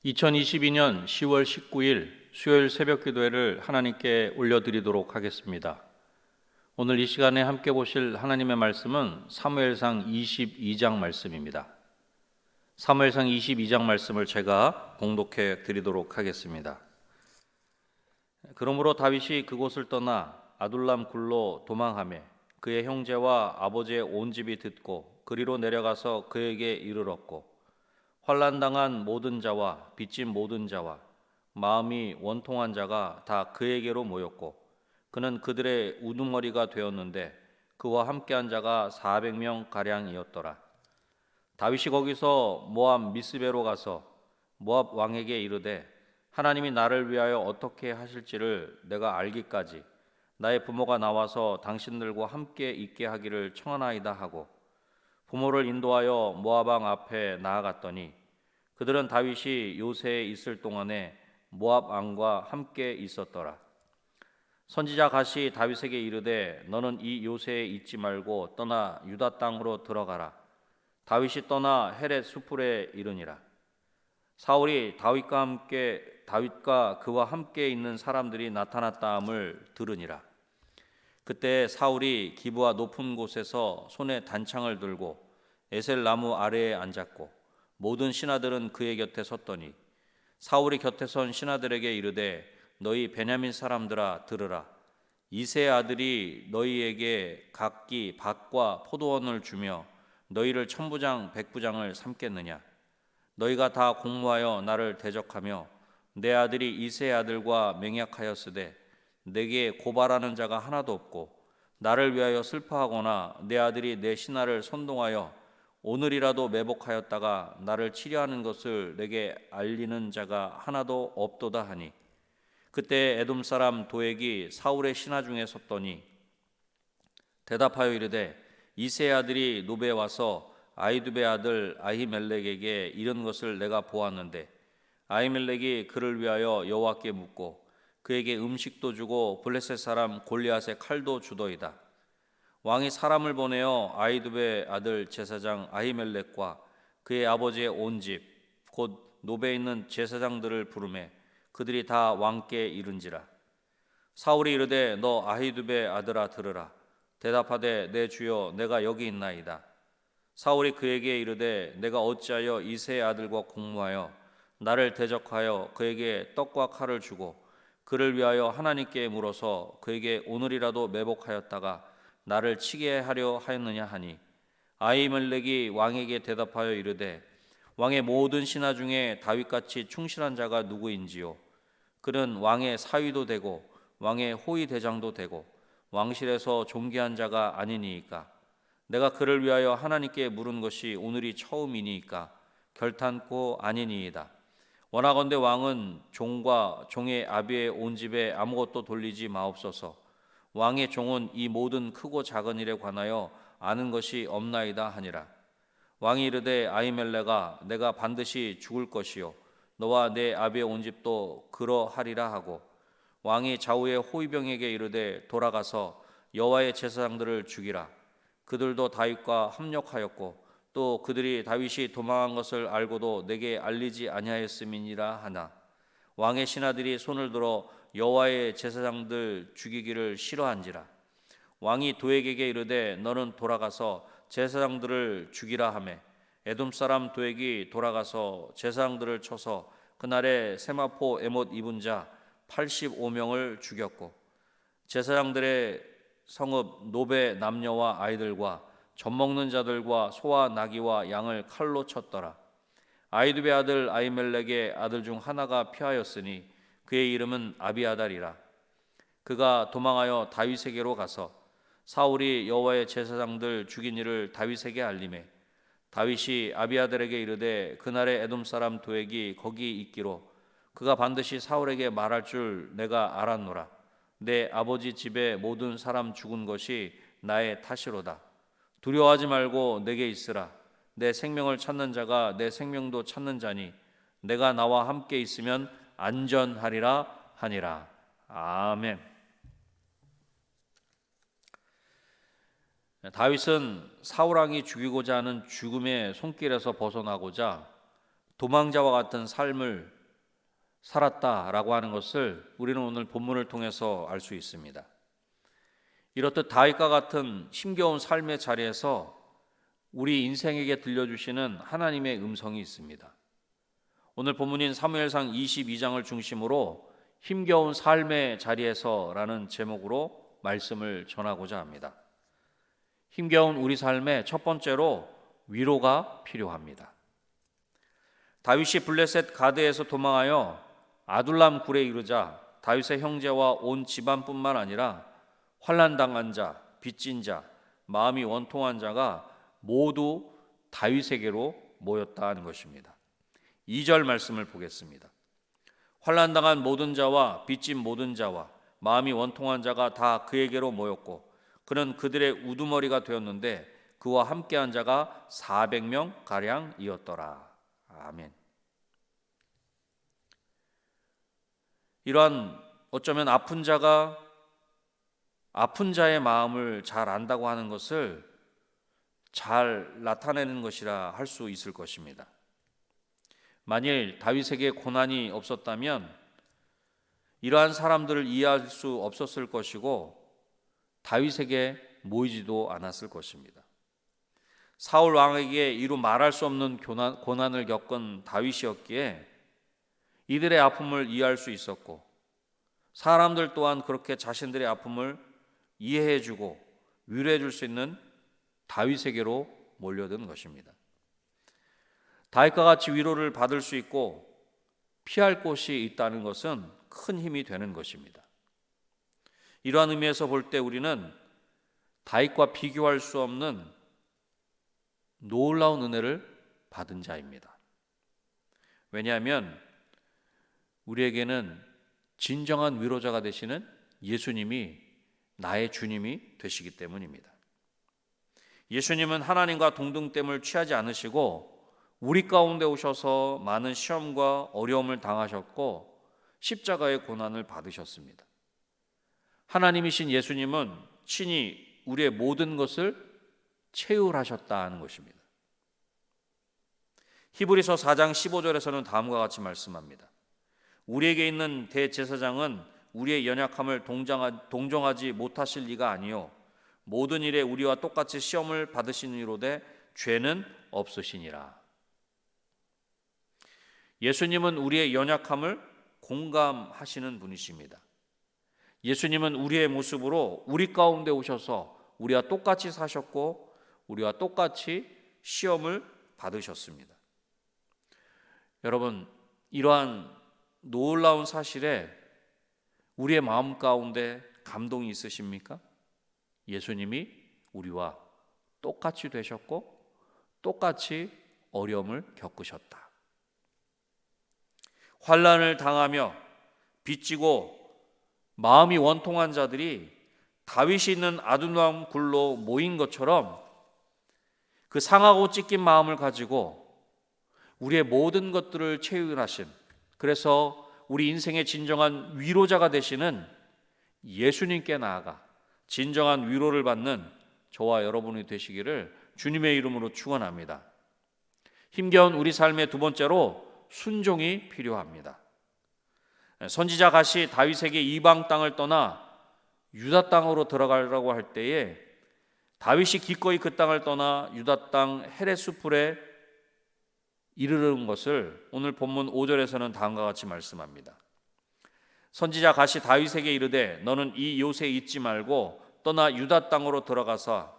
2022년 10월 19일 수요일 새벽 기도회를 하나님께 올려드리도록 하겠습니다. 오늘 이 시간에 함께 보실 하나님의 말씀은 사무엘상 22장 말씀입니다. 사무엘상 22장 말씀을 제가 봉독해 드리도록 하겠습니다. 그러므로 다윗이 그곳을 떠나 아둘람 굴로 도망하며 그의 형제와 아버지의 온 집이 듣고 그리로 내려가서 그에게 이르렀고 환난당한 모든 자와 빚진 모든 자와 마음이 원통한 자가 다 그에게로 모였고 그는 그들의 우두머리가 되었는데 그와 함께한 자가 400명 가량이었더라. 다윗이 거기서 모압 미스베로 가서 모압 왕에게 이르되 하나님이 나를 위하여 어떻게 하실지를 내가 알기까지 나의 부모가 나와서 당신들과 함께 있게 하기를 청하나이다 하고 부모를 인도하여 모압 왕 앞에 나아갔더니 그들은 다윗이 요새에 있을 동안에 모압 왕과 함께 있었더라. 선지자 갓이 다윗에게 이르되 너는 이 요새에 있지 말고 떠나 유다 땅으로 들어가라. 다윗이 떠나 헤렛 수풀에 이르니라. 사울이 다윗과 그와 함께 있는 사람들이 나타났다함을 들으니라. 그때 사울이 기브아 높은 곳에서 손에 단창을 들고 에셀 나무 아래에 앉았고 모든 신하들은 그의 곁에 섰더니 사울이 곁에 선 신하들에게 이르되 너희 베냐민 사람들아 들으라. 이새의 아들이 너희에게 각기 밭과 포도원을 주며 너희를 천부장 백부장을 삼겠느냐. 너희가 다 공모하여 나를 대적하며 내 아들이 이새의 아들과 맹약하였으되 내게 고발하는 자가 하나도 없고 나를 위하여 슬퍼하거나 내 아들이 내 신하를 선동하여 오늘이라도 매복하였다가 나를 치려하는 것을 내게 알리는 자가 하나도 없도다 하니 그때 에돔 사람 도액이 사울의 신하 중에 섰더니 대답하여 이르되 이새의 아들이 노베에 와서 아히두베 아들 아히멜렉에게 이른 것을 내가 보았는데 아히멜렉이 그를 위하여 여호와께 묻고 그에게 음식도 주고 블레셋 사람 골리앗의 칼도 주더이다. 왕이 사람을 보내어 아히두베 아들 제사장 아히멜렉과 그의 아버지의 온 집 곧 노베에 있는 제사장들을 부르매 그들이 다 왕께 이른지라. 사울이 이르되 너 아히두베 아들아 들으라. 대답하되 내 주여 내가 여기 있나이다. 사울이 그에게 이르되 내가 어찌하여 이새의 아들과 공모하여 나를 대적하여 그에게 떡과 칼을 주고 그를 위하여 하나님께 물어서 그에게 오늘이라도 매복하였다가 나를 치게 하려 하였느냐 하니 아히멜렉이 왕에게 대답하여 이르되 왕의 모든 신하 중에 다윗같이 충실한 자가 누구인지요. 그는 왕의 사위도 되고 왕의 호위 대장도 되고 왕실에서 존귀한 자가 아니니이까. 내가 그를 위하여 하나님께 물은 것이 오늘이 처음이니이까 결탄코 아니니이다. 원하건대 왕은 종과 종의 아비의 온 집에 아무것도 돌리지 마옵소서. 왕의 종은 이 모든 크고 작은 일에 관하여 아는 것이 없나이다 하니라. 왕이 이르되 아히멜렉아 내가 반드시 죽을 것이요 너와 내 아비의 온 집도 그러하리라 하고 왕이 좌우의 호위병에게 이르되 돌아가서 여호와의 제사장들을 죽이라. 그들도 다윗과 합력하였고 또 그들이 다윗이 도망한 것을 알고도 내게 알리지 아니하였음이니라 하나 왕의 신하들이 손을 들어 여호와의 제사장들 죽이기를 싫어한지라. 왕이 도액에게 이르되 너는 돌아가서 제사장들을 죽이라 하매 에돔 사람 도액이 돌아가서 제사장들을 쳐서 그날에 세마포 에못 입은 자 85명을 죽였고 제사장들의 성읍 노베 남녀와 아이들과 젖먹는 자들과 소와 나귀와 양을 칼로 쳤더라. 아히두베 아들 아히멜렉의 아들 중 하나가 피하였으니 그의 이름은 아비아달이라. 그가 도망하여 다윗에게로 가서 사울이 여호와의 제사장들 죽인 일을 다윗에게 알리매 다윗이 아비아달에게 이르되 그날의 에돔 사람 도액이 거기 있기로 그가 반드시 사울에게 말할 줄 내가 알았노라. 내 아버지 집에 모든 사람 죽은 것이 나의 탓이로다. 두려워하지 말고 내게 있으라. 내 생명을 찾는 자가 내 생명도 찾는 자니 내가 나와 함께 있으면 안전하리라 하니라. 아멘. 다윗은 사울 왕이 죽이고자 하는 죽음의 손길에서 벗어나고자 도망자와 같은 삶을 살았다라고 하는 것을 우리는 오늘 본문을 통해서 알 수 있습니다. 이렇듯 다윗과 같은 힘겨운 삶의 자리에서 우리 인생에게 들려주시는 하나님의 음성이 있습니다. 오늘 본문인 사무엘상 22장을 중심으로 힘겨운 삶의 자리에서라는 제목으로 말씀을 전하고자 합니다. 힘겨운 우리 삶에 첫 번째로 위로가 필요합니다. 다윗이 블레셋 가드에서 도망하여 아둘람 굴에 이르자 다윗의 형제와 온 집안뿐만 아니라 환난당한 자, 빚진 자, 마음이 원통한 자가 모두 다윗에게로 모였다는 것입니다. 2절 말씀을 보겠습니다. 환난당한 모든 자와 빚진 모든 자와 마음이 원통한 자가 다 그에게로 모였고 그는 그들의 우두머리가 되었는데 그와 함께한 자가 400명 가량이었더라. 아멘. 이러한 어쩌면 아픈 자가 아픈 자의 마음을 잘 안다고 하는 것을 잘 나타내는 것이라 할 수 있을 것입니다. 만일 다윗에게 고난이 없었다면 이러한 사람들을 이해할 수 없었을 것이고 다윗에게 모이지도 않았을 것입니다. 사울 왕에게 이루 말할 수 없는 고난을 겪은 다윗이었기에 이들의 아픔을 이해할 수 있었고 사람들 또한 그렇게 자신들의 아픔을 이해해주고 위로해줄 수 있는 다윗에게로 몰려든 것입니다. 다윗과 같이 위로를 받을 수 있고 피할 곳이 있다는 것은 큰 힘이 되는 것입니다. 이러한 의미에서 볼 때 우리는 다윗과 비교할 수 없는 놀라운 은혜를 받은 자입니다. 왜냐하면 우리에게는 진정한 위로자가 되시는 예수님이 나의 주님이 되시기 때문입니다. 예수님은 하나님과 동등됨을 취하지 않으시고 우리 가운데 오셔서 많은 시험과 어려움을 당하셨고 십자가의 고난을 받으셨습니다. 하나님이신 예수님은 친히 우리의 모든 것을 체휼하셨다는 것입니다. 히브리서 4장 15절에서는 다음과 같이 말씀합니다. 우리에게 있는 대제사장은 우리의 연약함을 동정하지 못하실 리가 아니요 모든 일에 우리와 똑같이 시험을 받으시니로되 죄는 없으시니라. 예수님은 우리의 연약함을 공감하시는 분이십니다. 예수님은 우리의 모습으로 우리 가운데 오셔서 우리와 똑같이 사셨고 우리와 똑같이 시험을 받으셨습니다. 여러분, 이러한 놀라운 사실에 우리의 마음 가운데 감동이 있으십니까? 예수님이 우리와 똑같이 되셨고 똑같이 어려움을 겪으셨다. 환난을 당하며 빚지고 마음이 원통한 자들이 다윗이 있는 아둘람 굴로 모인 것처럼 그 상하고 찢긴 마음을 가지고 우리의 모든 것들을 체휼하신, 그래서 우리 인생의 진정한 위로자가 되시는 예수님께 나아가 진정한 위로를 받는 저와 여러분이 되시기를 주님의 이름으로 축원합니다. 힘겨운 우리 삶의 두 번째로 순종이 필요합니다. 선지자 갓이 다윗에게 이방 땅을 떠나 유다 땅으로 들어가려고 할 때에 다윗이 기꺼이 그 땅을 떠나 유다 땅 헤레스풀에 이르는 것을 오늘 본문 5절에서는 다음과 같이 말씀합니다. 선지자 갓이 다윗에게 이르되 너는 이 요새에 있지 말고 떠나 유다 땅으로 들어가서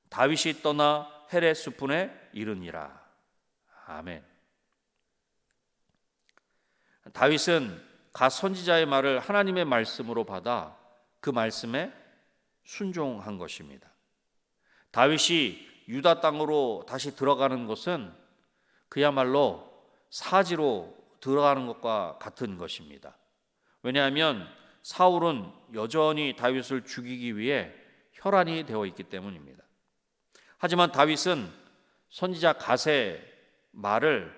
다윗이 떠나 헤레스푼에 이르니라. 아멘. 다윗은 갓 선지자의 말을 하나님의 말씀으로 받아 그 말씀에 순종한 것입니다. 다윗이 유다 땅으로 다시 들어가는 것은 그야말로 사지로 들어가는 것과 같은 것입니다. 왜냐하면 사울은 여전히 다윗을 죽이기 위해 혈안이 되어 있기 때문입니다. 하지만 다윗은 선지자 갓의 말을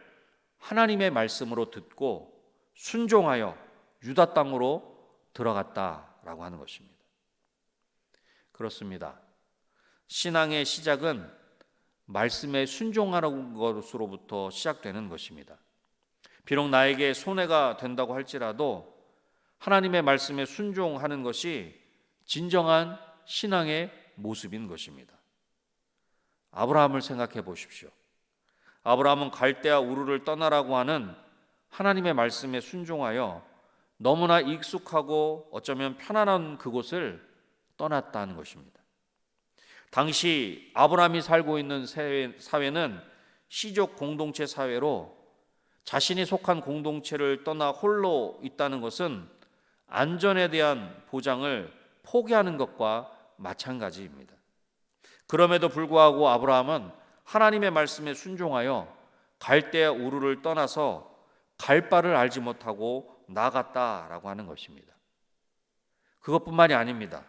하나님의 말씀으로 듣고 순종하여 유다 땅으로 들어갔다라고 하는 것입니다. 그렇습니다. 신앙의 시작은 말씀에 순종하는 것으로부터 시작되는 것입니다. 비록 나에게 손해가 된다고 할지라도 하나님의 말씀에 순종하는 것이 진정한 신앙의 모습인 것입니다. 아브라함을 생각해 보십시오. 아브라함은 갈대아 우르를 떠나라고 하는 하나님의 말씀에 순종하여 너무나 익숙하고 어쩌면 편안한 그곳을 떠났다는 것입니다. 당시 아브라함이 살고 있는 사회는 시족 공동체 사회로 자신이 속한 공동체를 떠나 홀로 있다는 것은 안전에 대한 보장을 포기하는 것과 마찬가지입니다. 그럼에도 불구하고 아브라함은 하나님의 말씀에 순종하여 갈대아 우르를 떠나서 갈 바를 알지 못하고 나갔다라고 하는 것입니다. 그것뿐만이 아닙니다.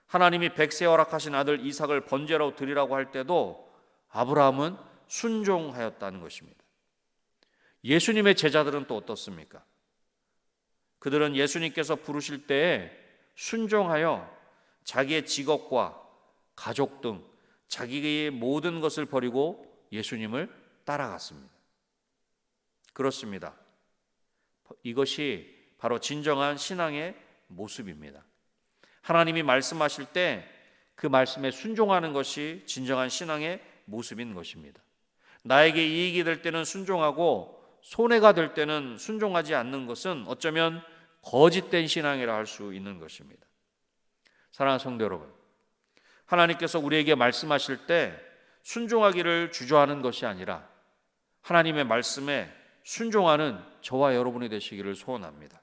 하나님이 백세 허락하신 아들 이삭을 번제로 드리라고 할 때도 아브라함은 순종하였다는 것입니다. 예수님의 제자들은 또 어떻습니까? 그들은 예수님께서 부르실 때에 순종하여 자기의 직업과 가족 등 자기의 모든 것을 버리고 예수님을 따라갔습니다. 그렇습니다. 이것이 바로 진정한 신앙의 모습입니다. 하나님이 말씀하실 때 그 말씀에 순종하는 것이 진정한 신앙의 모습인 것입니다. 나에게 이익이 될 때는 순종하고 손해가 될 때는 순종하지 않는 것은 어쩌면 거짓된 신앙이라 할 수 있는 것입니다. 사랑하는 성도 여러분, 하나님께서 우리에게 말씀하실 때 순종하기를 주저하는 것이 아니라 하나님의 말씀에 순종하는 저와 여러분이 되시기를 소원합니다.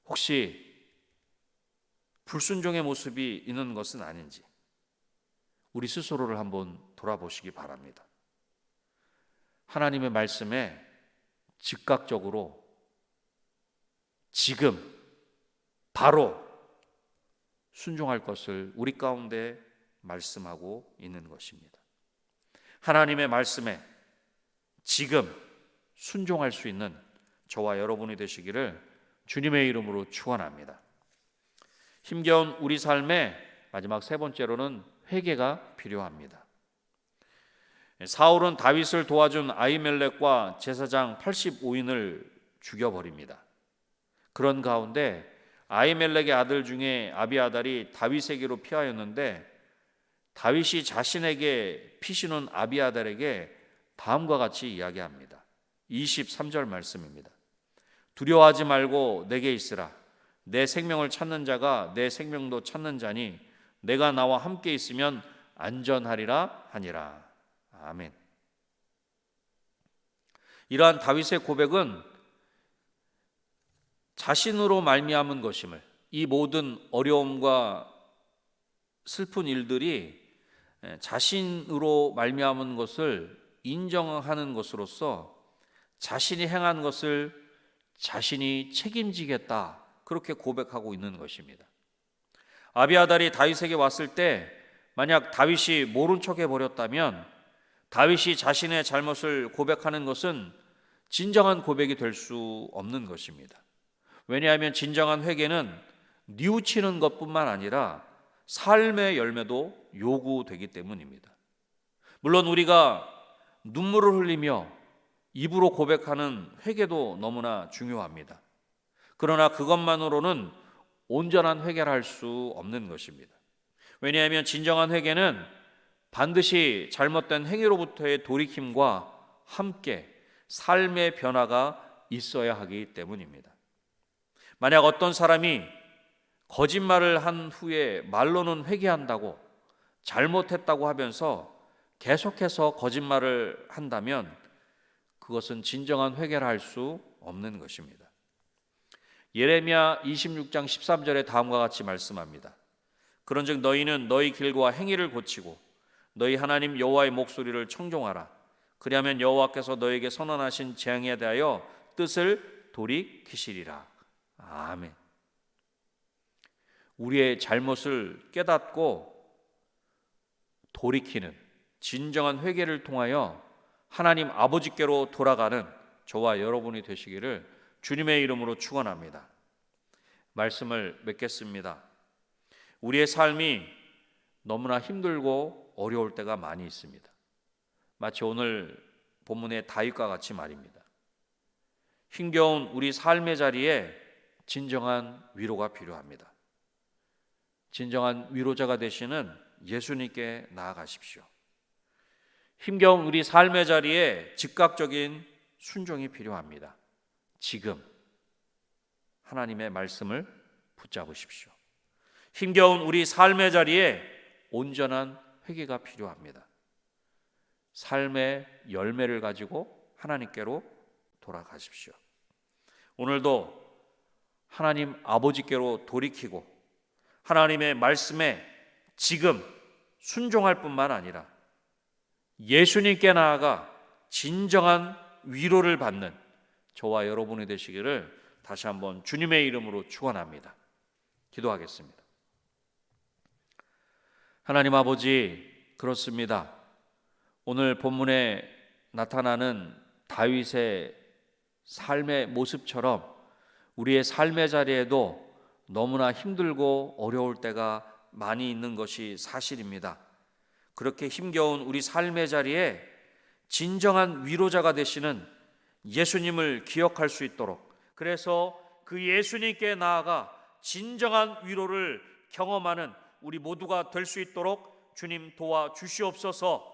혹시 불순종의 모습이 있는 것은 아닌지 우리 스스로를 한번 돌아보시기 바랍니다. 하나님의 말씀에 즉각적으로 지금 바로 순종할 것을 우리 가운데 말씀하고 있는 것입니다. 하나님의 말씀에 지금 순종할 수 있는 저와 여러분이 되시기를 주님의 이름으로 축원합니다. 힘겨운 우리 삶의 마지막 세 번째로는 회개가 필요합니다. 사울은 다윗을 도와준 아히멜렉과 제사장 85인을 죽여버립니다. 그런 가운데 아히멜렉의 아들 중에 아비아달이 다윗에게로 피하였는데 다윗이 자신에게 피시는 아비아달에게 다음과 같이 이야기합니다. 23절 말씀입니다. 두려워하지 말고 내게 있으라. 내 생명을 찾는 자가 내 생명도 찾는 자니 내가 나와 함께 있으면 안전하리라 하니라. 아멘. 이러한 다윗의 고백은 자신으로 말미암은 것임을, 이 모든 어려움과 슬픈 일들이 자신으로 말미암은 것을 인정하는 것으로서 자신이 행한 것을 자신이 책임지겠다, 그렇게 고백하고 있는 것입니다. 아비아달이 다윗에게 왔을 때 만약 다윗이 모른 척 해버렸다면 다윗이 자신의 잘못을 고백하는 것은 진정한 고백이 될 수 없는 것입니다. 왜냐하면 진정한 회개는 뉘우치는 것뿐만 아니라 삶의 열매도 요구되기 때문입니다. 물론 우리가 눈물을 흘리며 입으로 고백하는 회개도 너무나 중요합니다. 그러나 그것만으로는 온전한 회개를 할 수 없는 것입니다. 왜냐하면 진정한 회개는 반드시 잘못된 행위로부터의 돌이킴과 함께 삶의 변화가 있어야 하기 때문입니다. 만약 어떤 사람이 거짓말을 한 후에 말로는 회개한다고 잘못했다고 하면서 계속해서 거짓말을 한다면 그것은 진정한 회개를 할 수 없는 것입니다. 예레미야 26장 13절에 다음과 같이 말씀합니다. 그런즉 너희는 너희 길과 행위를 고치고 너희 하나님 여호와의 목소리를 청종하라. 그리하면 여호와께서 너에게 선언하신 재앙에 대하여 뜻을 돌이키시리라. 아멘. 우리의 잘못을 깨닫고 돌이키는 진정한 회개를 통하여 하나님 아버지께로 돌아가는 저와 여러분이 되시기를 주님의 이름으로 축원합니다. 말씀을 맺겠습니다. 우리의 삶이 너무나 힘들고 어려울 때가 많이 있습니다. 마치 오늘 본문의 다윗과 같이 말입니다. 힘겨운 우리 삶의 자리에 진정한 위로가 필요합니다. 진정한 위로자가 되시는 예수님께 나아가십시오. 힘겨운 우리 삶의 자리에 즉각적인 순종이 필요합니다. 지금 하나님의 말씀을 붙잡으십시오. 힘겨운 우리 삶의 자리에 온전한 회개가 필요합니다. 삶의 열매를 가지고 하나님께로 돌아가십시오. 오늘도 하나님 아버지께로 돌이키고 하나님의 말씀에 지금 순종할 뿐만 아니라 예수님께 나아가 진정한 위로를 받는 저와 여러분이 되시기를 다시 한번 주님의 이름으로 축원합니다. 기도하겠습니다. 하나님 아버지, 그렇습니다. 오늘 본문에 나타나는 다윗의 삶의 모습처럼 우리의 삶의 자리에도 너무나 힘들고 어려울 때가 많이 있는 것이 사실입니다. 그렇게 힘겨운 우리 삶의 자리에 진정한 위로자가 되시는 예수님을 기억할 수 있도록, 그래서 그 예수님께 나아가 진정한 위로를 경험하는 우리 모두가 될 수 있도록 주님 도와주시옵소서.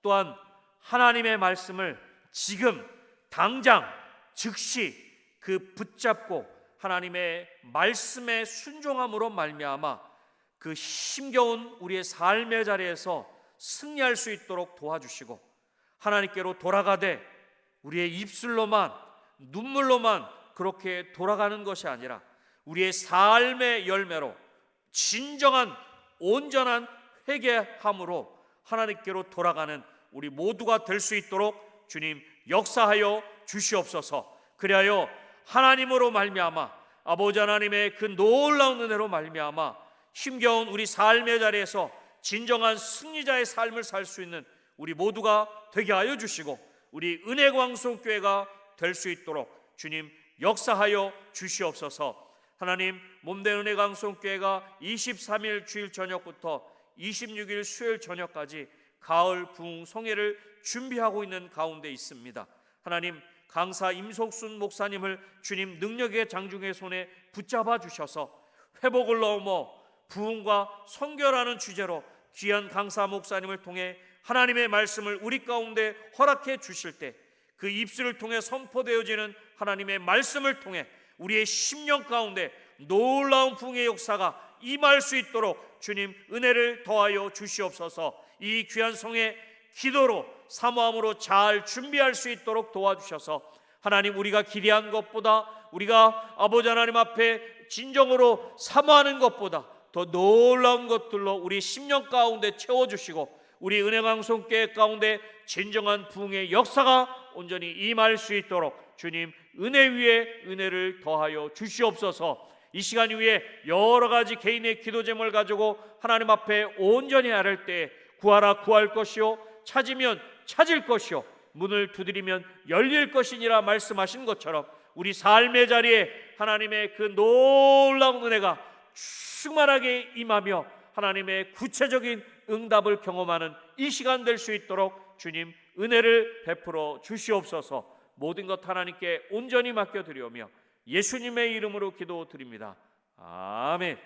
또한 하나님의 말씀을 지금 당장 즉시 그 붙잡고 하나님의 말씀에 순종함으로 말미암아 그 힘겨운 우리의 삶의 자리에서 승리할 수 있도록 도와주시고, 하나님께로 돌아가되 우리의 입술로만 눈물로만 그렇게 돌아가는 것이 아니라 우리의 삶의 열매로 진정한 온전한 회개함으로 하나님께로 돌아가는 우리 모두가 될 수 있도록 주님 역사하여 주시옵소서. 그리하여 하나님으로 말미암아 아버지 하나님의 그 놀라운 은혜로 말미암아 힘겨운 우리 삶의 자리에서 진정한 승리자의 삶을 살 수 있는 우리 모두가 되게 하여 주시고 우리 은혜광송교회가 될 수 있도록 주님 역사하여 주시옵소서. 하나님, 몸된 은혜광송교회가 23일 주일 저녁부터 26일 수요일 저녁까지 가을 부흥 송예를 준비하고 있는 가운데 있습니다. 하나님, 강사 임석순 목사님을 주님 능력의 장중의 손에 붙잡아 주셔서 회복을 넘어 부흥과 선교라는 주제로 귀한 강사 목사님을 통해 하나님의 말씀을 우리 가운데 허락해 주실 때 그 입술을 통해 선포되어지는 하나님의 말씀을 통해 우리의 심령 가운데 놀라운 부흥의 역사가 임할 수 있도록 주님 은혜를 더하여 주시옵소서. 이 귀한 성의 기도로 사모함으로 잘 준비할 수 있도록 도와주셔서 하나님, 우리가 기대한 것보다, 우리가 아버지 하나님 앞에 진정으로 사모하는 것보다 더 놀라운 것들로 우리 심령 가운데 채워주시고 우리 은혜방송교회 가운데 진정한 부흥의 역사가 온전히 임할 수 있도록 주님 은혜 위에 은혜를 더하여 주시옵소서. 이 시간 위에 여러 가지 개인의 기도 제목을 가지고 하나님 앞에 온전히 아뢰을 때 구하라 구할 것이요 찾으면 찾을 것이요 문을 두드리면 열릴 것이니라 말씀하신 것처럼 우리 삶의 자리에 하나님의 그 놀라운 은혜가 충만하게 임하며 하나님의 구체적인 응답을 경험하는 이 시간 될 수 있도록 주님 은혜를 베풀어 주시옵소서. 모든 것 하나님께 온전히 맡겨드리오며 예수님의 이름으로 기도드립니다. 아멘.